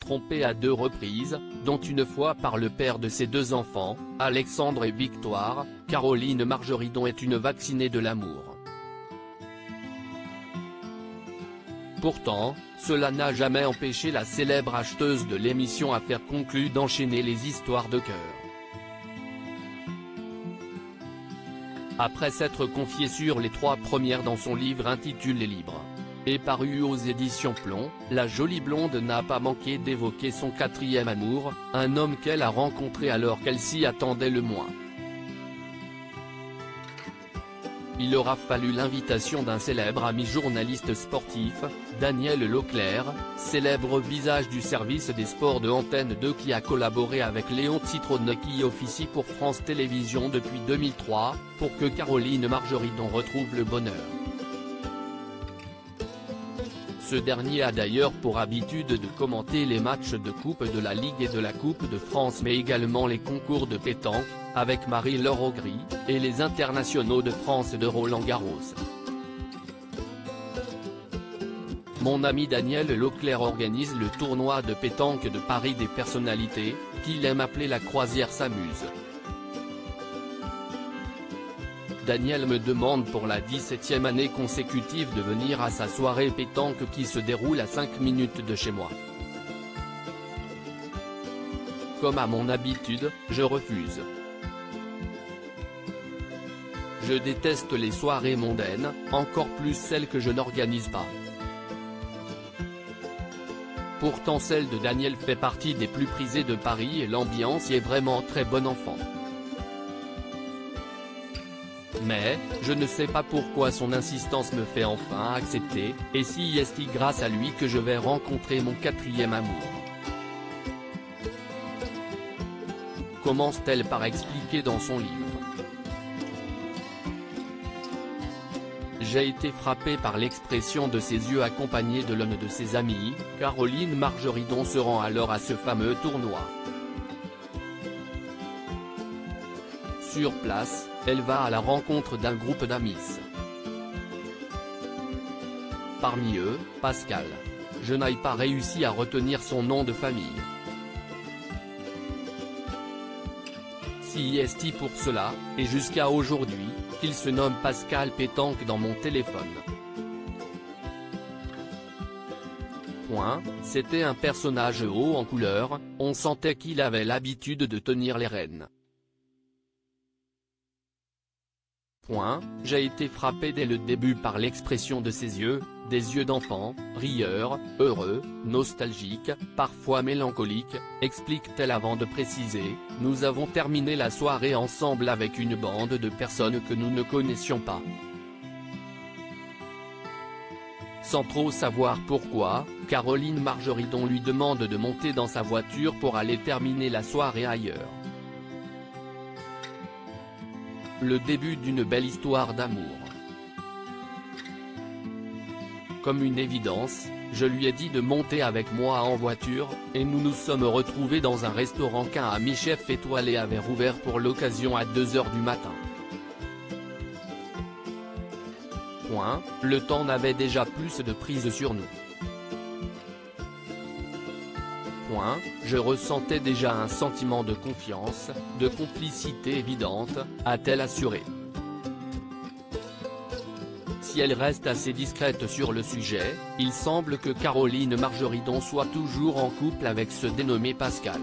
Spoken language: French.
trompée à 2 reprises, dont une fois par le père de ses 2 enfants, Alexandre et Victoire. Caroline Margeridon est une vaccinée de l'amour. Pourtant, cela n'a jamais empêché la célèbre acheteuse de l'émission Affaires conclues d'enchaîner les histoires de cœur. Après s'être confiée sur les 3 premières dans son livre intitulé Libre, et paru aux éditions Plomb, la jolie blonde n'a pas manqué d'évoquer son 4e amour, un homme qu'elle a rencontré alors qu'elle s'y attendait le moins. Il aura fallu l'invitation d'un célèbre ami journaliste sportif, Daniel Leclerc, célèbre visage du service des sports de Antenne 2 qui a collaboré avec Léon Zitrone qui officie pour France Télévisions depuis 2003, pour que Caroline Margeridon retrouve le bonheur. Ce dernier a d'ailleurs pour habitude de commenter les matchs de Coupe de la Ligue et de la Coupe de France mais également les concours de pétanque, avec Marie-Laure Augry, et les internationaux de France de Roland-Garros. Mon ami Daniel Leclerc organise le tournoi de pétanque de Paris des personnalités, qu'il aime appeler la croisière s'amuse. Daniel me demande pour la 17e année consécutive de venir à sa soirée pétanque qui se déroule à 5 minutes de chez moi. Comme à mon habitude, je refuse. Je déteste les soirées mondaines, encore plus celles que je n'organise pas. Pourtant celle de Daniel fait partie des plus prisées de Paris et l'ambiance y est vraiment très bon enfant. Mais, je ne sais pas pourquoi son insistance me fait enfin accepter, et si est-il grâce à lui que je vais rencontrer mon 4e amour. Commence-t-elle par expliquer dans son livre. J'ai été frappé par l'expression de ses yeux accompagnée de l'une de ses amies, Caroline Margeridon se rend alors à ce fameux tournoi. Sur place, elle va à la rencontre d'un groupe d'amis. Parmi eux, Pascal. Je n'ai pas réussi à retenir son nom de famille. Si est pour cela, et jusqu'à aujourd'hui, qu'il se nomme Pascal Pétanque dans mon téléphone. C'était un personnage haut en couleur, on sentait qu'il avait l'habitude de tenir les rênes. J'ai été frappé dès le début par l'expression de ses yeux, des yeux d'enfant, rieurs, heureux, nostalgiques, parfois mélancoliques, explique-t-elle avant de préciser, nous avons terminé la soirée ensemble avec une bande de personnes que nous ne connaissions pas. Sans trop savoir pourquoi, Caroline Margeridon lui demande de monter dans sa voiture pour aller terminer la soirée ailleurs. Le début d'une belle histoire d'amour. Comme une évidence, je lui ai dit de monter avec moi en voiture, et nous nous sommes retrouvés dans un restaurant qu'un ami chef étoilé avait ouvert pour l'occasion à 2 h du matin. Le temps n'avait déjà plus de prise sur nous. Je ressentais déjà un sentiment de confiance, de complicité évidente, a-t-elle assuré. Si elle reste assez discrète sur le sujet, il semble que Caroline Margeridon soit toujours en couple avec ce dénommé Pascal.